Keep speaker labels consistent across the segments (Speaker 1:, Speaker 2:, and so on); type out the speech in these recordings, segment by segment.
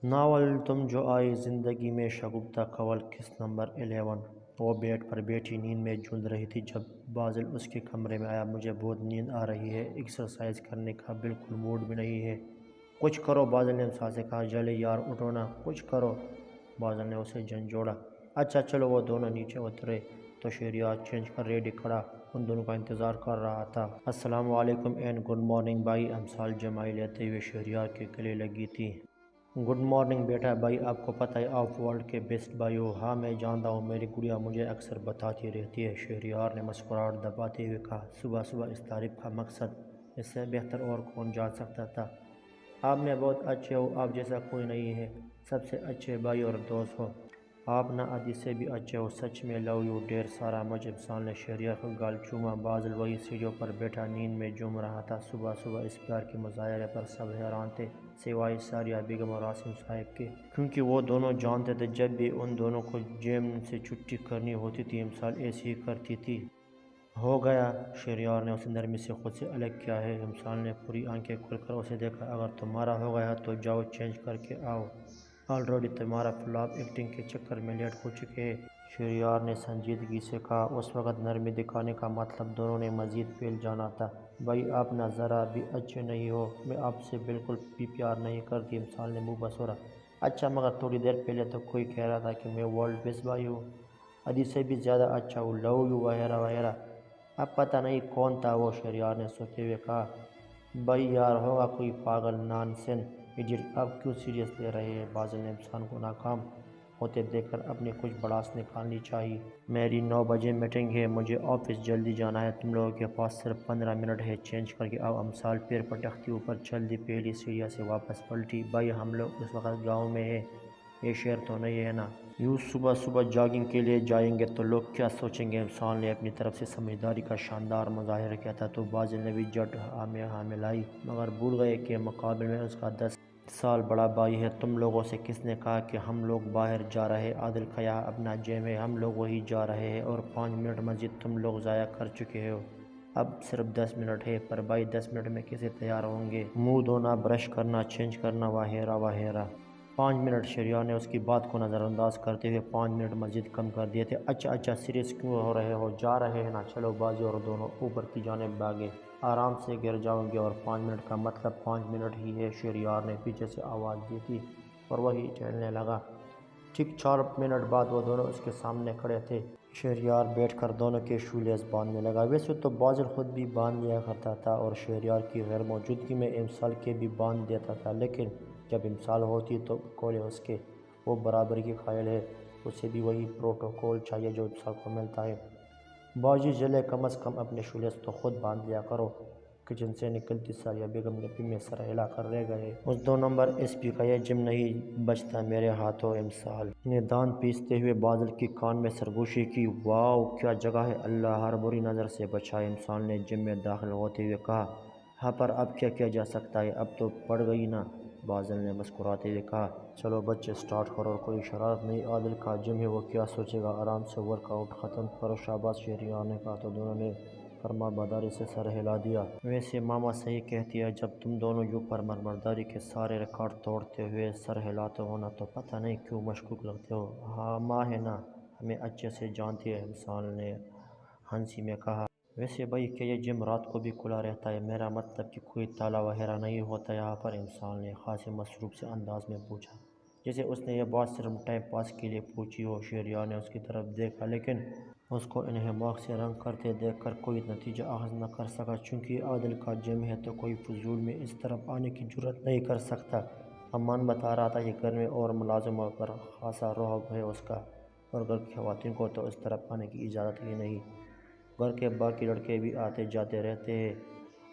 Speaker 1: Novel تم جو آئی زندگی میں شگفتہ قول قسط نمبر 11۔ وہ بیڈ پر بیٹھی نیند میں جھول رہی تھی جب بازل اس کے کمرے میں آیا۔ مجھے بہت نیند آ رہی ہے، ایکسرسائز کرنے کا بالکل موڈ بھی نہیں ہے۔ کچھ کرو، بازل نے امسال سے کہا۔ جلدی یار اٹھو نا، کچھ کرو، بازل نے اسے جھنجھوڑا۔ اچھا چلو۔ وہ دونوں نیچے اترے تو شہریار چینج کر ریڈی کھڑا ان دونوں کا انتظار کر رہا تھا۔ السلام علیکم اینڈ گڈ مارننگ بھائی، امسال جمائی لیتے ہوئے شہریار کے گلے لگی تھی۔ گڈ مارننگ بیٹا۔ بھائی آپ کو پتہ ہے آپ ورلڈ کے بیسٹ بھائی ہو۔ ہاں میں جانتا ہوں، میری گڑیا مجھے اکثر بتاتی رہتی ہے، شہریار نے مسکراہٹ دباتے ہوئے کہا۔ صبح صبح اس تعریف کا مقصد اس سے بہتر اور کون جان سکتا تھا۔ آپ میں بہت اچھے ہو، آپ جیسا کوئی نہیں ہے، سب سے اچھے بھائی اور دوست ہو آپ نا، عدی سے بھی اچھے ہو، سچ میں لو یو ڈیر سارا مچ۔ امسال نے شہریار کا گال چوما۔ بازل وہی سیڑھیوں پر بیٹھا نیند میں جھوم رہا تھا۔ صبح صبح اس پیار کے مظاہرے پر سب حیران تھے سوائے ساریہ بیگم اور عاصم صاحب کے، کیونکہ وہ دونوں جانتے تھے جب بھی ان دونوں کو جیم سے چھٹی کرنی ہوتی تھی امسال ایسی ہی کرتی تھی۔ ہو گیا، شہریار نے اسے نرمی سے خود سے الگ کیا ہے۔ امسال نے پوری آنکھیں کھول کر اسے دیکھا۔ اگر تمہارا ہو گیا تو جاؤ چینج کر کے آؤ، آلریڈی تمہارا فلاپ ایکٹنگ کے چکر میں لیٹ ہو چکے ہیں، شہریار نے سنجیدگی سے کہا۔ اس وقت نرمی دکھانے کا مطلب دونوں نے مزید پھیل جانا تھا۔ بھائی آپ نہ ذرا بھی اچھے نہیں ہو، میں آپ سے بالکل بھی پیار نہیں کرتی، امسال نے منہ بسورا۔ اچھا مگر تھوڑی دیر پہلے تو کوئی کہہ رہا تھا کہ میں ورلڈ بیسٹ بھائی ہوں، عدی سے بھی زیادہ اچھا ہوں، لو یو وغیرہ وغیرہ۔ اب پتہ نہیں کون تھا وہ، شہریار نے سوچتے ہوئے کہا۔ بھائی یار ہوگا کوئی پاگل نان سین ایڈیٹ، اب کیوں سیریس لے رہے ہیں، بازل نے امسال کو ناکام ہوتے دیکھ کر اپنی کچھ بڑاس نکالنی چاہیے۔ میری 9 بجے میٹنگ ہے، مجھے آفس جلدی جانا ہے، تم لوگوں کے پاس صرف 15 منٹ ہے، چینج کر کے آؤ، امسال پیر پٹکتی اوپر چل دی، پہلی سیڑھیاں سے واپس پلٹی۔ بھائی ہم لوگ اس وقت گاؤں میں ہیں، یہ شہر تو نہیں ہے نا، یوں صبح صبح جاگنگ کے لیے جائیں گے تو لوگ کیا سوچیں گے، امسال نے اپنی طرف سے سمجھداری کا شاندار مظاہرہ کیا تھا۔ تو بازل نے بھی جٹ ہاں ملائی، مگر بھول گئے کہ مقابل میں اس کا 10 سال بڑا بھائی ہے۔ تم لوگوں سے کس نے کہا کہ ہم لوگ باہر جا رہے ہیں، عادل کا یہاں اپنا جیم ہے، ہم لوگ وہی جا رہے ہیں، اور 5 منٹ مزید تم لوگ ضائع کر چکے ہو، اب صرف 10 منٹ ہے۔ پر بھائی 10 منٹ میں کیسے تیار ہوں گے، منہ دھونا، برش کرنا، چینج کرنا وغیرہ وغیرہ۔ 5 منٹ، شہریار نے اس کی بات کو نظر انداز کرتے ہوئے 5 منٹ مزید کم کر دیے تھے۔ اچھا سیریس کیوں ہو رہے ہو، جا رہے ہیں نا، چلو بازی اور دونوں اوپر کی جانب بھاگے، آرام سے گر جاؤ گے، اور 5 منٹ کا مطلب 5 منٹ ہی ہے، شہریار نے پیچھے سے آواز دی تھی اور وہی چلنے لگا۔ ٹھیک 4 منٹ بعد وہ دونوں اس کے سامنے کھڑے تھے۔ شہریار بیٹھ کر دونوں کے شو لیس باندھنے لگا۔ ویسے تو بازل خود بھی باندھ لیا کرتا تھا اور شہریار کی غیر موجودگی میں امسال کے بھی باندھ دیتا تھا، لیکن جب امسال ہوتی تو کولے اس کے، وہ برابری کی قائل ہے، اسے بھی وہی پروٹوکول چاہیے جو امسال کو ملتا ہے۔ باجی جلے، کم از کم اپنے شو لیس تو خود باندھ لیا کرو، کچن سے نکلتی ساریہ بیگم نے پی میں سر ہلا کر رہ گئے۔ اس 2 نمبر ایس پی کا یہ جم نہیں بچتا میرے ہاتھوں، امسال نے دانت پیستے ہوئے بازل کی کان میں سرگوشی کی۔ واو کیا جگہ ہے، اللہ ہر بری نظر سے بچائے، امسال نے جم میں داخل ہوتے ہوئے کہا۔ ہاں پر اب کیا کیا جا سکتا ہے، اب تو پڑ گئی نا، بازل نے مسکراتے ہوئے کہا۔ چلو بچے سٹارٹ کرو، اور کوئی شرارت نہیں، عادل کا جم ہے، وہ کیا سوچے گا، آرام سے ورک آؤٹ ختم کرو، شاباش، شہریار نے کہا تو دونوں نے فرما برداری سے سر ہلا دیا۔ ویسے ماما صحیح کہتی ہے، جب تم دونوں یوں فرما برداری کے سارے ریکارڈ توڑتے ہوئے سر ہلاتے ہو نا، تو پتہ نہیں کیوں مشکوک لگتے ہو، ہاں ماں ہے نا، ہمیں اچھے سے جانتی ہے، امسال نے ہنسی میں کہا۔ ویسے بھائی کیا یہ جم رات کو بھی کھلا رہتا ہے، میرا مطلب کہ کوئی تالا وغیرہ نہیں ہوتا یہاں پر، امسال نے خاصے مصروف سے انداز میں پوچھا، جیسے اس نے یہ بات صرف ٹائم پاس کے لیے پوچھی ہو۔ شہریار نے اس کی طرف دیکھا، لیکن اس کو انہیں موقع سے رنگ کرتے دیکھ کر کوئی نتیجہ اخذ نہ کر سکا، چونکہ عادل کا جم ہے تو کوئی فضول میں اس طرف آنے کی جرات نہیں کر سکتا۔ امان بتا رہا تھا کہ گھر میں اور ملازموں پر خاصا رعب ہے اس کا، اور گھر کی خواتین کو تو اس طرف آنے کی اجازت ہی نہیں، گھر کے باقی لڑکے بھی آتے جاتے رہتے ہیں،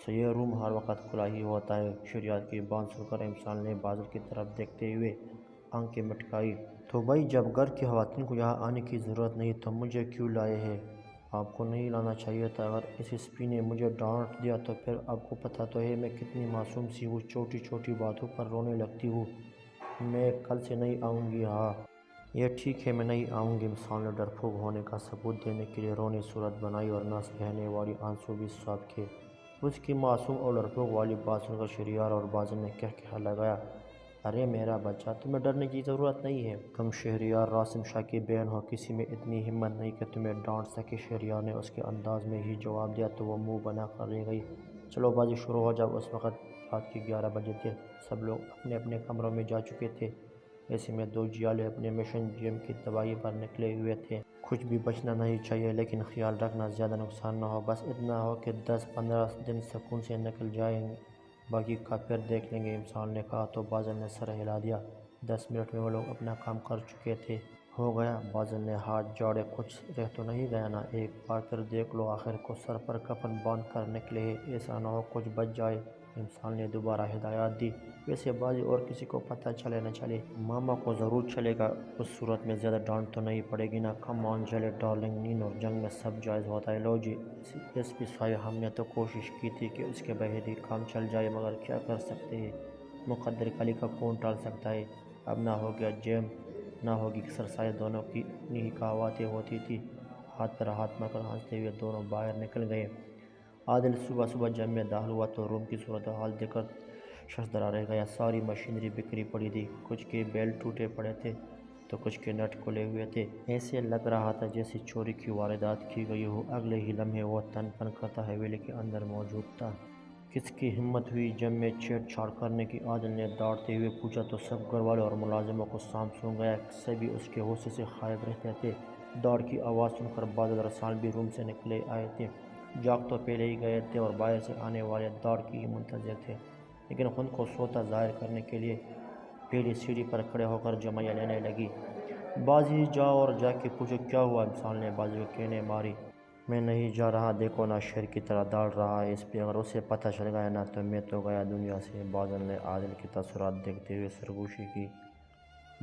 Speaker 1: سو یہ روم ہر وقت کھلا ہی ہوتا ہے۔ شہریار کی بات سن کر امسال نے بازل کی طرف دیکھتے ہوئے آنکھیں مٹکائی۔ تو بھائی جب گھر کی خواتین کو یہاں آنے کی ضرورت نہیں تو مجھے کیوں لائے ہیں، آپ کو نہیں لانا چاہیے تھا، اگر اس ایس پی نے مجھے ڈانٹ دیا تو پھر آپ کو پتہ تو ہے میں کتنی معصوم سی ہوں، چھوٹی چھوٹی باتوں پر رونے لگتی ہوں، میں کل سے نہیں آؤں گی، ہاں یہ ٹھیک ہے میں نہیں آؤں گی، امسال نے ڈرپوک ہونے کا ثبوت دینے کے لیے رونی صورت بنائی اور ناس بہنے والی آنسو بھی صاف کیے۔ اس کی معصوم اور ڈرپوک والی بات سن کر شہریار اور بازل نے کہہ لگایا۔ ارے میرا بچہ، تمہیں ڈرنے کی ضرورت نہیں ہے، تم شہریار راسم شاہ کی بہن ہو، کسی میں اتنی ہمت نہیں کہ تمہیں ڈانٹ سکے۔ شہریار نے اس کے انداز میں ہی جواب دیا تو وہ منہ بنا کر رہ گئی۔ چلو بازی شروع ہو جب اس وقت رات کے 11 بجے تھے، سب لوگ اپنے اپنے کمروں میں جا چکے تھے۔ ایسے میں دو جیالے اپنے مشن جم کی تباہی پر نکلے ہوئے تھے۔ کچھ بھی بچنا نہیں چاہیے، لیکن خیال رکھنا زیادہ نقصان نہ ہو، بس اتنا ہو کہ 10-15 دن سکون سے نکل جائیں، باقی کا پھر دیکھ لیں گے، امسال نے کہا تو بازل نے سر ہلا دیا۔ 10 منٹ میں وہ لوگ اپنا کام کر چکے تھے۔ ہو گیا؟ بازل نے ہاتھ جوڑے، کچھ رہ تو نہیں گیا نا؟ ایک بار پھر دیکھ لو، آخر کو سر پر کفن باندھ کر نکلے ہیں، ایسا نہ ہو کچھ بچ جائے، امسال نے دوبارہ ہدایات دی۔ ویسے بازی اور کسی کو پتہ چلے نہ چلے، ماما کو ضرور چلے گا، اس صورت میں زیادہ ڈانٹ تو نہیں پڑے گی نا؟ کم آن جلے ڈارلنگ نینو، جنگ میں سب جائز ہوتا ہے۔ لو جی ایس پی صاحب، ہم نے تو کوشش کی تھی کہ اس کے بغیر ہی کام چل جائے، مگر کیا کر سکتے ہیں، مقدر کلی کا کون ٹال سکتا ہے؟ اب نہ ہو گیا جیم، نہ ہوگی ایکسرسائز، دونوں کی اپنی ہی کہاوتیں ہوتی تھی۔ ہاتھ پر ہاتھ مار کر ہنستے ہوئے دونوں باہر نکل گئے۔ عادل صبح صبح جم میں داخل ہوا تو روم کی صورتحال دیکھ کر ششدرا رہ گیا۔ ساری مشینری بکھری پڑی تھی، کچھ کے بیلٹ ٹوٹے پڑے تھے تو کچھ کے نٹ کھلے ہوئے تھے، ایسے لگ رہا تھا جیسے چوری کی واردات کی گئی ہو۔ اگلے ہی لمحے وہ تن پن کرتا حویلی کے اندر موجود تھا۔ کس کی ہمت ہوئی جم میں چھیڑ چھاڑ کرنے کی؟ عادل نے ڈانٹتے ہوئے پوچھا تو سب گھر والوں اور ملازموں کو سانپ سونگ گیا، سبھی اس کے غصے سے خائف رہتے تھے۔ دوڑ کی آواز سن کر بازل رسال بھی روم سے نکلے آئے تھے۔ جاگ تو پہلے ہی گئے تھے اور باہر سے آنے والے دوڑ کی ہی منتظر تھے، لیکن خود کو سوتا ظاہر کرنے کے لیے پہلی سیڑھی پر کھڑے ہو کر جمائیاں لینے لگی۔ بازی جاؤ اور جا کے پوچھو کیا ہوا، امسال نے بازی کو کہنے ماری۔ میں نہیں جا رہا، دیکھو نا شیر کی طرح دوڑ رہا ہے، اس پہ اگر اسے پتہ چل گیا نا تو میں تو گیا دنیا سے۔ بازل نے عادل کے تاثرات دیکھتے ہوئے سرگوشی کی۔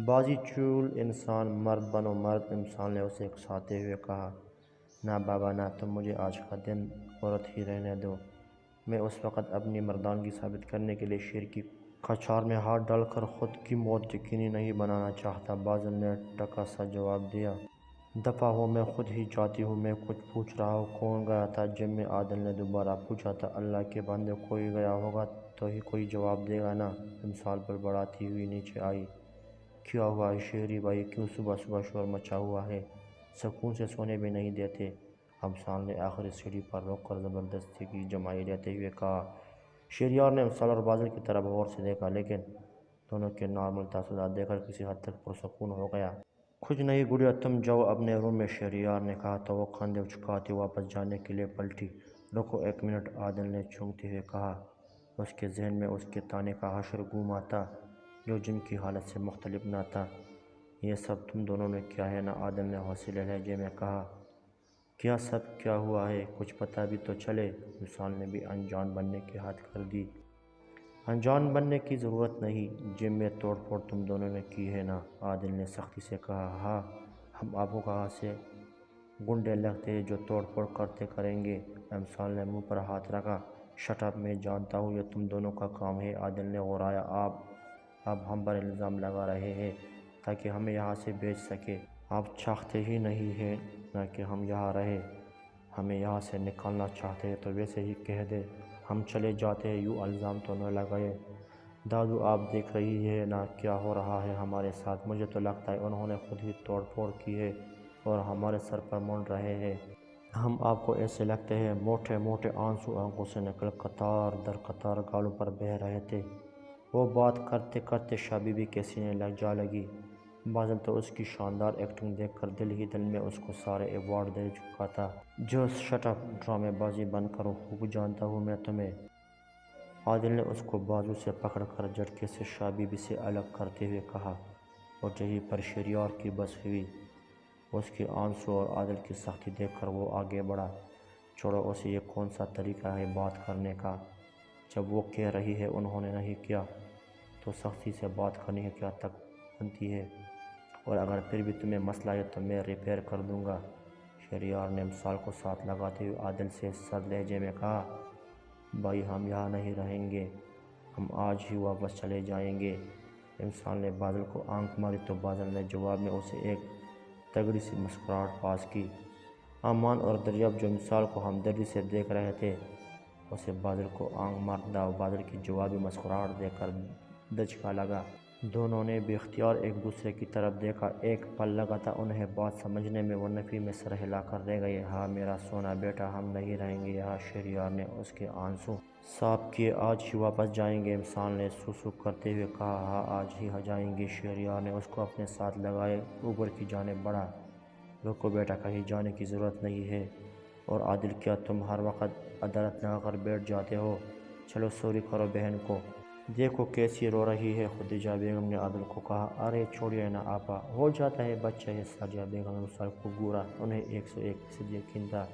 Speaker 1: بازی چول انسان، مرد بنو مرد، امسال نے اسے اکساتے ہوئے کہا۔ نہ بابا نہ، تم مجھے آج کا دن عورت ہی رہنے دو، میں اس وقت اپنی مردانگی ثابت کرنے کے لیے شیر کی کھچار میں ہاتھ ڈال کر خود کی موت یقینی نہیں بنانا چاہتا، بازل نے ٹکا سا جواب دیا۔ دفعہ ہو، میں خود ہی جاتی ہوں، میں کچھ پوچھ رہا ہوں، کون گیا تھا جم میں؟ عادل نے دوبارہ پوچھا تھا۔ اللہ کے بندے، کوئی گیا ہوگا تو ہی کوئی جواب دے گا نا؟ امسال بڑبڑاتی ہوئی نیچے آئی۔ کیا ہوا ہے شہری بھائی، کیوں صبح صبح شور مچا ہوا ہے، سکون سے سونے بھی نہیں دیتے؟ امسال نے آخری سیڑھی پر رک کر زبردستی کی جمائی لیتے ہوئے کہا۔ شہریار نے امسال اور بازل کی طرف غور سے دیکھا، لیکن دونوں کے نارمل تاثرات دیکھ کر کسی حد تک پرسکون ہو گیا۔ کچھ نہیں گڑیا، تم جاؤ اپنے روم میں، شہریار نے کہا تو وہ کندھے جھکاتی واپس جانے کے لیے پلٹی۔ رکو ایک منٹ، عادل نے چونکتے ہوئے کہا۔ اس کے ذہن میں اس کے تانے کا حشر گھوما تھا جو جم کی حالت سے مختلف نہ تھا۔ یہ سب تم دونوں نے کیا ہے نا؟ عادل نے حوصلے لہجے میں کہا۔ کیا سب کیا ہوا ہے، کچھ پتہ بھی تو چلے۔ امسال نے بھی انجان بننے کی حد کر دی۔ انجان بننے کی ضرورت نہیں، جم میں توڑ پھوڑ تم دونوں نے کی ہے نا؟ عادل نے سختی سے کہا۔ ہاں، ہم آپ کو کہاں سے گنڈے لگتے ہیں جو توڑ پھوڑ کرتے کریں گے؟ امسال نے منہ پر ہاتھ رکھا۔ شٹ اپ، میں جانتا ہوں یہ تم دونوں کا کام ہے، عادل نے غرایا۔ آپ ہم پر الزام لگا رہے ہیں تاکہ ہمیں یہاں سے بھیج سکے، آپ چاہتے ہی نہیں ہیں نا کہ ہم یہاں رہیں، ہمیں یہاں سے نکالنا چاہتے ہیں تو ویسے ہی کہہ دیں، ہم چلے جاتے ہیں، یوں الزام تو نہ لگائے۔ دادو، آپ دیکھ رہی ہے نا کیا ہو رہا ہے ہمارے ساتھ، مجھے تو لگتا ہے انہوں نے خود ہی توڑ پھوڑ کی ہے اور ہمارے سر پر مونڈ رہے ہیں۔ ہم آپ کو ایسے لگتے ہیں؟ موٹے موٹے آنسو آنکھوں سے نکل قطار در قطار گالوں پر بہہ رہے تھے۔ وہ بات کرتے کرتے شاہ بی بی کے سینے لگ جا لگی۔ بازل تو اس کی شاندار ایکٹنگ دیکھ کر دل ہی دل میں اس کو سارے ایوارڈ دے چکا تھا۔ جوس، شٹ اپ، ڈرامے بازی بند کرو، خوب جانتا ہوں میں تمہیں۔ عادل نے اس کو بازو سے پکڑ کر جھٹکے سے شاہ بی بی سے الگ کرتے ہوئے کہا، اور یہیں پر شہریار کی بس ہوئی۔ اس کے آنسو اور عادل کی سختی دیکھ کر وہ آگے بڑھا۔ چھوڑو اسے، یہ کون سا طریقہ ہے بات کرنے کا؟ جب وہ کہہ رہی ہے انہوں نے نہیں کیا تو سختی سے بات کرنے کی کیا تک بنتی ہے؟ اور اگر پھر بھی تمہیں مسئلہ ہے تو میں ریپیئر کر دوں گا، شہریار نے امسال کو ساتھ لگاتے ہوئے عادل سے سرد لہجے میں کہا۔ بھائی، ہم یہاں نہیں رہیں گے، ہم آج ہی واپس چلے جائیں گے۔ امسال نے بازل کو آنکھ ماری تو بازل نے جواب میں اسے ایک تگڑی سی مسکراہٹ پاس کی۔ امان اور دریاب جو امسال کو ہمدردی سے دیکھ رہے تھے، اسے بازل کو آنکھ مارتا بازل کی جوابی مسکراہٹ دیکھ کر دھچکا لگا۔ دونوں نے بے اختیار ایک دوسرے کی طرف دیکھا۔ ایک پل لگا تھا انہیں بات سمجھنے میں، وہ نفی میں سر ہلا کر رہ گئے۔ ہاں میرا سونا بیٹا، ہم نہیں رہیں گے یہاں۔ شہریار نے اس کے آنسو صاف کیے۔ آج ہی واپس جائیں گے، امسال نے سو کرتے ہوئے کہا۔ ہاں آج ہی جائیں گے۔ شہریار نے اس کو اپنے ساتھ لگائے اوپر کی جانب بڑھا۔ رکو بیٹا، کہیں جانے کی ضرورت نہیں ہے۔ اور عادل، کیا تم ہر وقت عدالت لگا کر بیٹھ جاتے ہو؟ چلو سوری کرو بہن کو، دیکھو کیسی رو رہی ہے۔ خدیجہ بیگم نے عادل کو کہا۔ ارے چھوڑیے نا آپا، ہو جاتا ہے بچہ ہے۔ ساجدہ بیگم نے سر کو گورا۔ انہیں 101% یقین تھا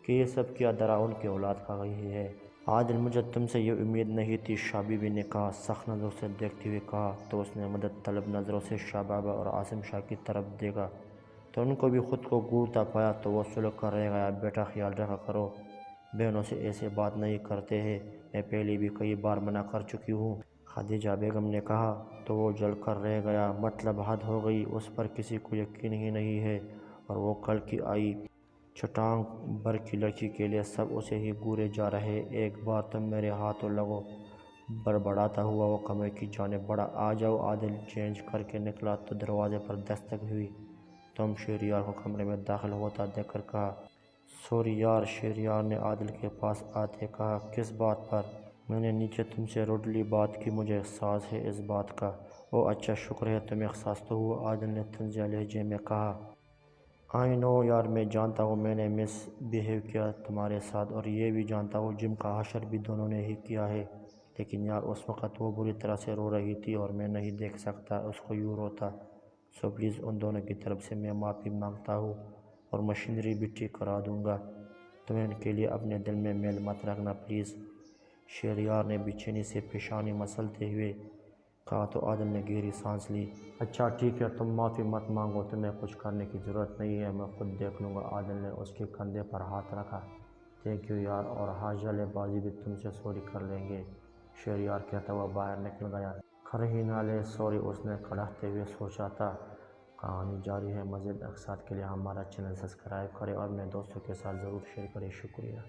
Speaker 1: کہ یہ سب کیا درا ان کی اولاد کھا گئی ہے۔ عادل، مجھے تم سے یہ امید نہیں تھی، شاہ بی بی نے کہا، سخت نظروں سے دیکھتے ہوئے کہا۔ تو اس نے مدد طلب نظروں سے شاہ بابا اور عاصم شاہ کی طرف دیکھا تو ان کو بھی خود کو گورتا پایا تو وہ سلک کر رہ گیا۔ بیٹا خیال رکھا کرو، بہنوں سے ایسے بات نہیں کرتے ہیں، میں پہلے بھی کئی بار منع کر چکی ہوں۔ خدیجہ بیگم نے کہا۔ تو وہ جل کر رہ گیا۔ مطلب حد ہو گئی، اس پر کسی کو یقین ہی نہیں ہے، اور وہ کل کی آئی چٹان بھر کی لڑکی کے لیے سب اسے ہی گورے جا رہے۔ ایک بار تم میرے ہاتھوں لگو، بڑبڑاتا ہوا وہ کمرے کی جانب بڑھا۔ آ جاؤ۔ عادل چینج کر کے نکلا تو دروازے پر دستک ہوئی۔ تم؟ شہریار کو کمرے میں داخل ہوتا دیکھ کر کہا۔ سوری یار، شہریار نے عادل کے پاس آتے کہا۔ کس بات پر؟ میں نے نیچے تم سے روڈلی بات کی، مجھے احساس ہے اس بات کا۔ اوہ اچھا، شکر ہے تمہیں احساس تو ہوا، عادل نے طنزیہ لہجے میں کہا۔ آئی نو یار، میں جانتا ہوں میں نے مس بیہیو کیا تمہارے ساتھ، اور یہ بھی جانتا ہوں جم کا حشر بھی دونوں نے ہی کیا ہے، لیکن یار اس وقت وہ بری طرح سے رو رہی تھی اور میں نہیں دیکھ سکتا اس کو یوں روتا، سو پلیز ان دونوں کی طرف سے میں معافی مانگتا ہوں اور مشینری بھی ٹھیک کرا دوں گا، تم ان کے لیے اپنے دل میں میل مت رکھنا پلیز۔ شہریار نے بے چینی سے پیشانی مسلتے ہوئے کہا تو عادل نے گہری سانس لی۔ اچھا ٹھیک ہے، تم معافی مت مانگو، تمہیں کچھ کرنے کی ضرورت نہیں ہے، میں خود دیکھ لوں گا۔ عادل نے اس کے کندھے پر ہاتھ رکھا۔ تھینک یو یار، اور ہاں جلے بازی بھی تم سے سوری کر لیں گے، شہریار کہتا ہوا باہر نکل گیا۔ کر ہی نہ لے سوری، اس نے کڑھتے ہوئے سوچا تھا۔ کہانی جاری ہے۔ مزید اقساط کے لیے ہمارا چینل سبسکرائب کریں اور اپنے دوستوں کے ساتھ ضرور شیئر کریں۔ شکریہ۔